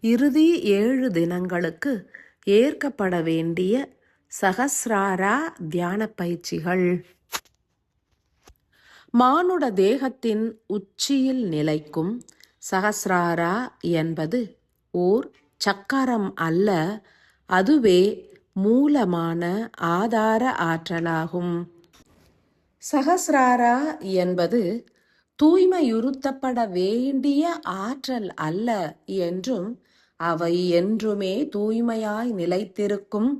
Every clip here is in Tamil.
இறுதி 7 தினங்களுக்கு ஏற்கப்பட வேண்டிய சகஸ்ராரா தியான பயிற்சிகள். மானுட தேகத்தின் உச்சியில் நிலைக்கும் சகஸ்ராரா என்பது ஓர் சக்கரம் அல்ல, அதுவே மூலமான ஆதார ஆற்றலாகும். சகஸ்ராரா என்பது தூய்மையுறுத்தப்பட வேண்டிய ஆற்றல் அல்ல என்றும், அவை என்றுமே தூய்மையாய் நிலைத்திருக்கும்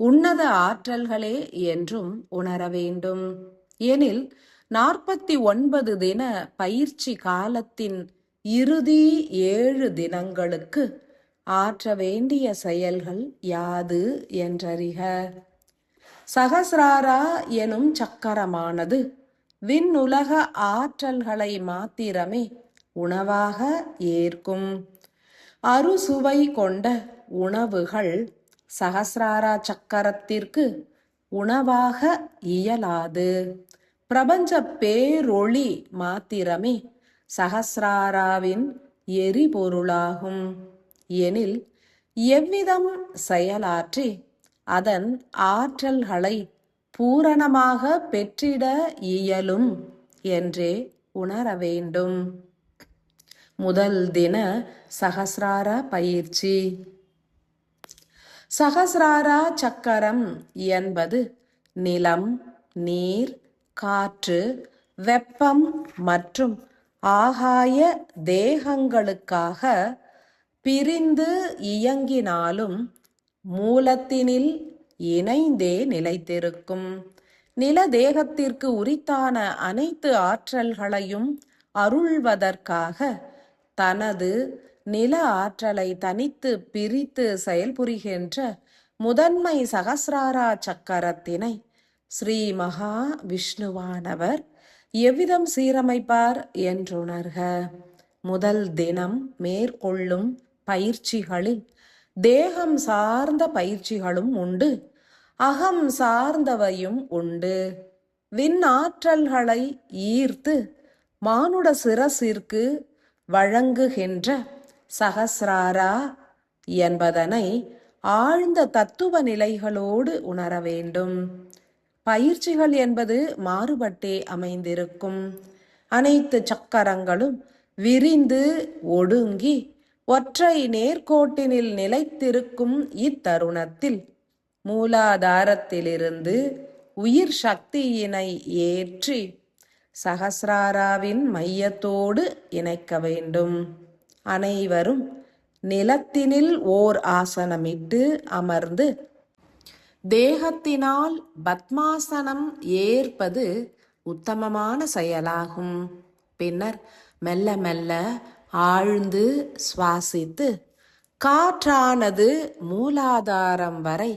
உன்னத ஆற்றல்களே என்றும் உணர வேண்டும். எனில் 49 தின பயிற்சி காலத்தின் இறுதி 7 தினங்களுக்கு ஆற்ற வேண்டிய செயல்கள் யாது என்றறிக. சகஸ்ராரா எனும் சக்கரமானது விண்ணுலக ஆற்றல்களை மாத்திரமே உணவாக ஏற்கும். அறுசுவை கொண்ட உணவுகள் சகஸ்ராரா சக்கரத்திற்கு உணவாக இயலாது. பிரபஞ்ச பேரொளி மாத்திரமே சகஸ்ராராவின் எரிபொருளாகும். எனில் எவ்விதம் செயலாற்றி அதன் ஆற்றல்களை பூரணமாக பெற்றிட இயலும் என்றே உணர வேண்டும். முதல் தின சகஸ்ராரா பயிற்சி. சகஸ்ராரா சக்கரம் என்பது நிலம், நீர், காற்று, வெப்பம் மற்றும் ஆகாய தேகங்களுக்காக பிரிந்து இயங்கினாலும் மூலத்தினில் இணைந்தே நிலைத்திருக்கும். நில தேகத்திற்கு உரித்தான அனைத்து ஆற்றல்களையும் அருள்வதற்காக தனது நில ஆற்றலை தனித்து பிரித்து செயல்புரிகின்ற முதன்மை சகஸ்ராரா சக்கரத்தினை ஸ்ரீ மகா விஷ்ணுவானவர் எவ்விதம் சீரமைப்பார் என்றுணர்க. முதல் தினம் மேற்கொள்ளும் பயிற்சிகளில் தேகம் சார்ந்த பயிற்சிகளும் உண்டு, அகம் சார்ந்தவையும் உண்டு. விண்ணாற்றல்களை ஈர்த்து மானுட சிரசிற்கு வழங்குகின்ற சகஸ்ராரா என்பதனை ஆழ்ந்த தத்துவ நிலைகளோடு உணர வேண்டும். பயிற்சிகள் என்பது மாறுபட்டே அமைந்திருக்கும். அனைத்து சக்கரங்களும் விரிந்து ஒடுங்கி ஒற்றை நேர்கோட்டினில் நிலைத்திருக்கும் இத்தருணத்தில் மூலாதாரத்திலிருந்து உயிர் சக்தியினை ஏற்றி சகஸ்ராராவின் மையத்தோடு இணைக்க வேண்டும். அனைவரும் நிலத்தினில் ஓர் ஆசனமிட்டு அமர்ந்து தேகத்தினால் பத்மாசனம் ஏற்பது உத்தமமான செயலாகும். பின்னர் மெல்ல மெல்ல ஆழ்ந்து சுவாசித்து காற்றானது மூலாதாரம் வரை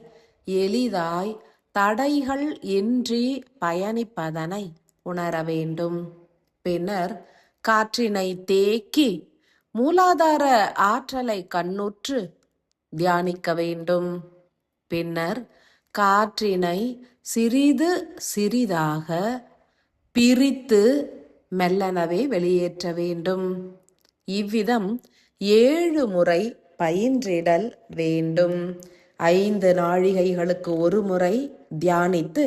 எளிதாய் தடைகள் இன்றி பயணிப்பதனை உணர வேண்டும். பின்னர் காற்றினை தேக்கி மூலாதார ஆற்றலை கண்ணுற்று தியானிக்க வேண்டும். பின்னர் காற்றினை சிறிது சிறிதாக பிரித்து மெல்லனவே வெளியேற்ற வேண்டும். இவ்விதம் 7 முறை பயின்றிடல் வேண்டும். 5 நாழிகைகளுக்கு ஒரு முறை தியானித்து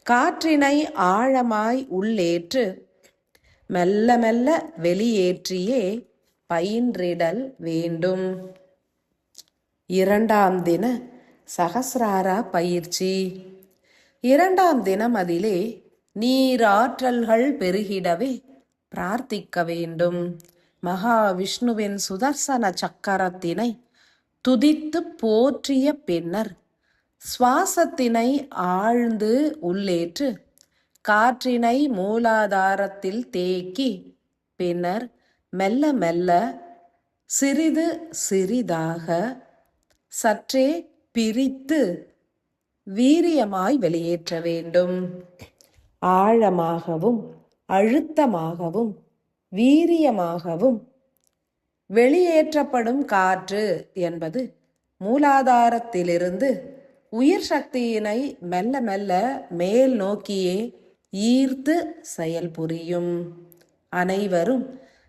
காற்றினை ஆழமாய் உள்ளேற்று மெல்ல மெல்ல வெளியேற்றியே பயின்றிடல் வேண்டும். 2ஆம் தின சகஸ்ராரா பயிற்சி. 2ஆம் தினம் அதிலே நீராற்றல்கள் பெருகிடவே பிரார்த்திக்க வேண்டும். மகாவிஷ்ணுவின் சுதர்சன சக்கரத்தினை துதித்து போற்றிய பின்னர் சுவாசத்தினை ஆழ்ந்து உள்ளேற்று காற்றினை மூலாதாரத்தில் தேக்கி பின்னர் மெல்ல மெல்ல சிறிது சிறிதாக சற்றே பிரித்து வீரியமாய் வெளியேற்ற வேண்டும். ஆழமாகவும் அழுத்தமாகவும் வீரியமாகவும் வெளியேற்றப்படும் காற்று என்பது மூலாதாரத்திலிருந்து உயிர் சக்தியினை மெல்ல மெல்ல மேல் நோக்கியே ஈர்த்து செயல்புரியும். அனைவரும்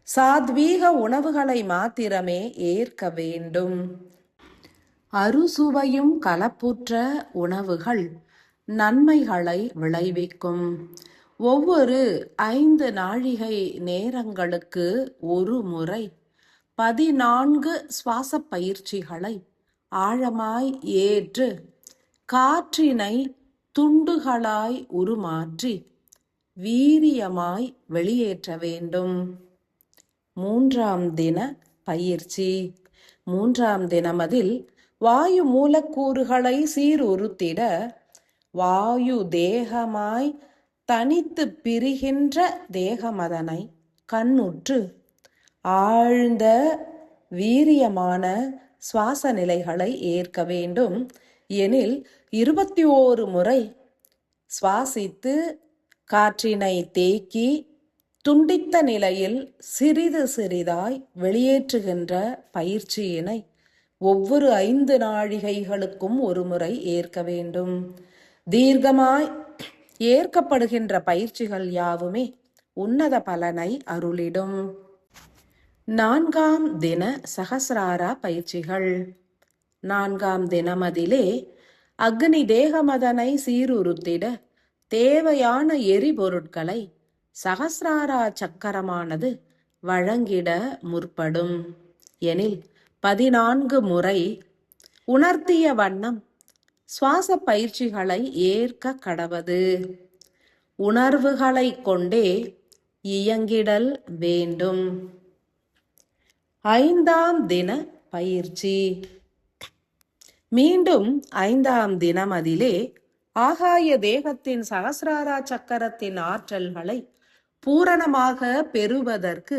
சாத்வீக உணவுகளை மாத்திரமே ஏற்க வேண்டும். அறுசுவையும் கலப்புற்ற உணவுகள் நன்மைகளை விளைவிக்கும். ஒவ்வொரு 5 நாழிகை நேரங்களுக்கு ஒரு முறை 14 சுவாச பயிற்சிகளை ஆழமாய் ஏற்று காற்றினை துண்டுகளாய் உருமாற்றி வீரியமாய் வெளியேற்ற வேண்டும். 3ஆம் தின பயிற்சி. 3ஆம் தினமதில் வாயு மூலக்கூறுகளை சீருறுத்திட வாயு தேகமாய் தனித்து பிரிகின்ற தேகமதனை கண்ணுற்று ஆழ்ந்த வீரியமான சுவாச நிலைகளை ஏற்க வேண்டும். எனில் 21 முறை சுவாசித்து காற்றினை தேக்கி துண்டித்த நிலையில் சிறிது சிறிதாய் வெளியேற்றுகின்ற பயிற்சியினை ஒவ்வொரு 5 நாழிகைகளுக்கும் ஒரு முறை ஏற்க வேண்டும். தீர்க்கமாய் ஏற்கப்படுகின்ற பயிற்சிகள் யாவுமே உன்னத பலனை அருளிடும். 4ஆம் தின சகசிராரா பயிற்சிகள். 4ஆம் தினமதிலே அக்னி தேகமதனை சீருறுத்திட தேவையான எரிபொருட்களை சகசிராரா சக்கரமானது வழங்கிட முற்படும். எனில் 14 முறை உணர்த்திய வண்ணம் சுவாச பயிற்சிகளை ஏற்க கடவது. உணர்வுகளை கொண்டே இயங்கிடல் வேண்டும். 5ஆம் தின பயிற்சி. மீண்டும் 5ஆம் தினமதிலே ஆகாய தேகத்தின் சகசிராரா சக்கரத்தின் ஆற்றல்களை பூரணமாக பெறுவதற்கு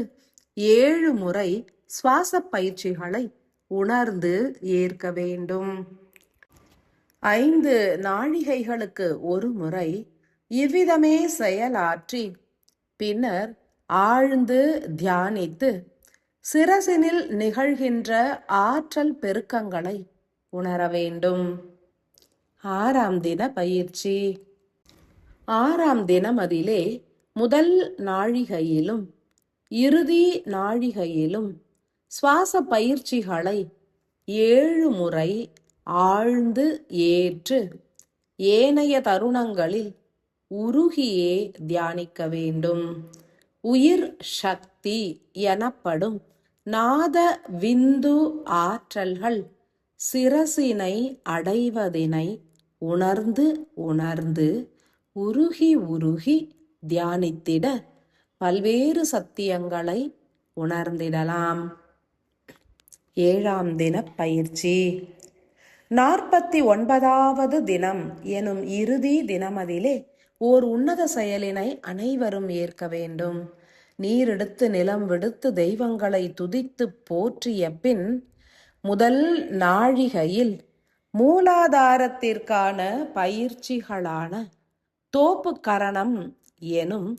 7 முறை சுவாச பயிற்சிகளை உணர்ந்து ஏற்க வேண்டும். 5 நாழிகைகளுக்கு ஒரு முறை இவ்விதமே செயலாற்றி பின்னர் ஆழ்ந்து தியானித்து சிரசினில் நிகழ்கின்ற ஆற்றல் பெருக்கங்களை உணர வேண்டும். 6ஆம் தின பயிற்சி. 6ஆம் தினமதிலே முதல் நாழிகையிலும் இறுதி நாழிகையிலும் சுவாச பயிற்சிகளை 7 முறை ஆழ்ந்து ஏற்று ஏனைய தருணங்களில் உருகியே தியானிக்க வேண்டும். உயிர் சக்தி எனப்படும் நாத விந்து ஆற்றல்கள் சிரசினை அடைவதினை உணர்ந்து உணர்ந்து உருகி உருகி தியானித்திட பல்வேறு சத்தியங்களை உணர்ந்திடலாம். 7ஆம் தின பயிற்சி. 49வது தினம் எனும் இறுதி தினமதிலே ஓர் உன்னத செயலினை அனைவரும் ஏற்க வேண்டும். நீரெடுத்து நிலம் விடுத்து தெய்வங்களை துதித்து போற்றிய பின் முதல் நாழிகையில் மூலாதாரத்திற்கான பயிற்சிகளான தோப்பு கரணம் எனும்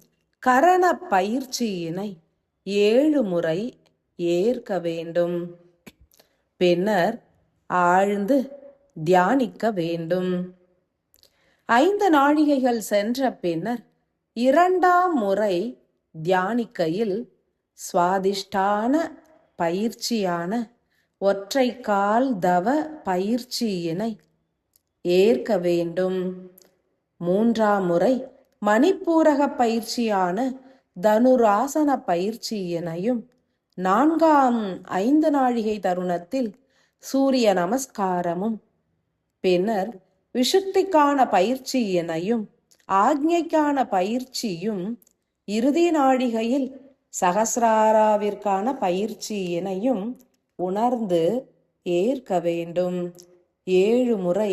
கரண பயிற்சியினை 7 முறை ஏற்க வேண்டும். பின்னர் ஆழ்ந்து தியானிக்க வேண்டும். 5 நாழிகைகள் சென்ற பின்னர் 2ஆம் முறை தியானிக்கையில் சுவாதிஷ்டான பயிற்சியான ஒற்றைக்கால் தவ பயிற்சியினை ஏற்க வேண்டும். 3ஆம் முறை மணிப்பூரக பயிற்சியான தனுராசன பயிற்சியினையும் 4ஆம் 5 நாழிகை தருணத்தில் சூரிய நமஸ்காரமும் பின்னர் விஷுப்திக்கான பயிற்சியினையும் ஆக்ஞைக்கான பயிற்சியும் இறுதி நாழிகையில் சகசிராராவிற்கான பயிற்சியினையும் உணர்ந்து ஏற்க வேண்டும். 7 முறை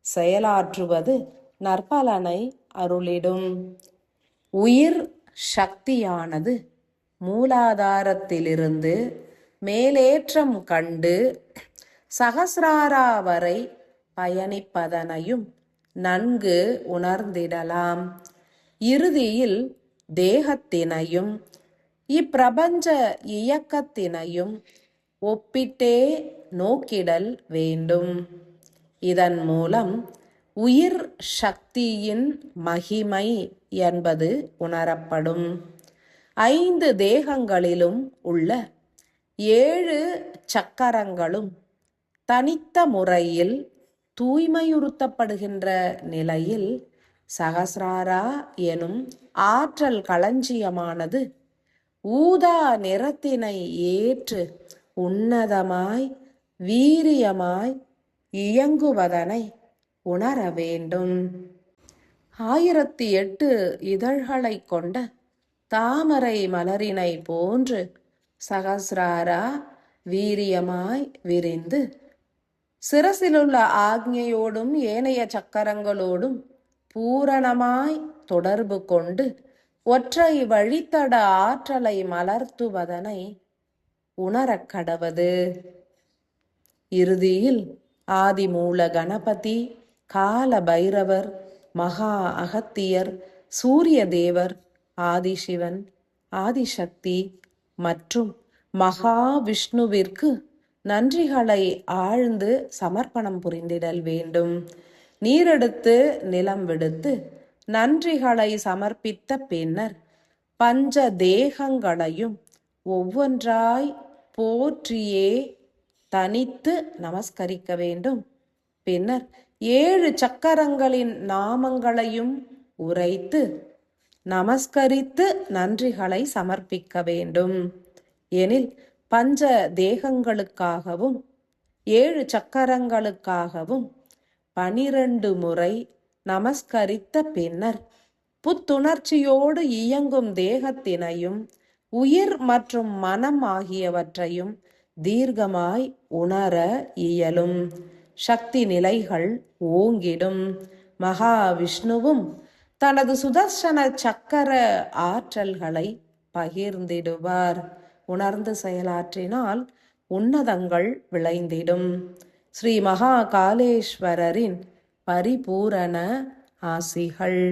செயலாற்றுவது நற்பலனை அருளிடும். உயிர் சக்தியானது மூலாதாரத்திலிருந்து மேலேற்றம் கண்டு சகசிராரா வரை பயணிப்பதனையும் நன்கு உணர்ந்திடலாம். இறுதியில் தேகத்தினையும் இப்பிரபஞ்ச இயக்கத்தினையும் ஒப்பிட்டே நோக்கிடல் வேண்டும். இதன் மூலம் உயிர் சக்தியின் மகிமை என்பது உணரப்படும். 5 தேகங்களிலும் உள்ள 7 சக்கரங்களும் தனித்த முறையில் தூய்மையுறுத்தப்படுகின்ற நிலையில் சகசிராரா எனும் ஆற்றல் களஞ்சியமானது ஊதா நிறத்தினை ஏற்று உன்னதமாய் வீரியமாய் இயங்குவதனை உணர வேண்டும். 1008 இதழ்களை கொண்ட தாமரை மலரினை போன்று சகசிராரா வீரியமாய் விரிந்து சிரசிலுள்ள ஆக்ஞையோடும் ஏனைய சக்கரங்களோடும் பூரணமாய் தொடர்பு கொண்டு ஒற்றை வழித்தட ஆற்றலை மலர்த்துவதனை உணரக் கடவது. இறுதியில் ஆதிமூல கணபதி, கால பைரவர், மகா அகத்தியர், சூரிய தேவர், ஆதிசிவன், ஆதிசக்தி மற்றும் மகா விஷ்ணுவிற்கு நன்றிகளை ஆழ்ந்து சமர்ப்பணம் புரிந்திடல் வேண்டும். நீரெடுத்து நிலம் விடுத்து நன்றிகளை சமர்ப்பித்த பின்னர் பஞ்ச தேகங்களையும் ஒவ்வொன்றாய் போற்றியே தனித்து நமஸ்கரிக்க வேண்டும். பின்னர் 7 சக்கரங்களின் நாமங்களையும் உரைத்து நமஸ்கரித்து நன்றிகளை சமர்ப்பிக்க வேண்டும். எனில் பஞ்ச தேகங்களுக்காகவும் 7 சக்கரங்களுக்காகவும் 12 முறை நமஸ்கரித்த பின்னர் புத்துணர்ச்சியோடு இயங்கும் தேகத்தினையும் உயிர் மற்றும் மனம் ஆகியவற்றையும் தீர்க்கமாய் உணர இயலும். சக்தி நிலைகள் ஓங்கிடும். மகாவிஷ்ணுவும் தனது சுதர்சன சக்கர ஆற்றல்களை பகிர்ந்திடுவார். உணர்ந்து செயலாற்றினால் உன்னதங்கள் விளைந்திடும். ஸ்ரீ மகா காலேஸ்வரரின் பரிபூரண ஆசிகள்.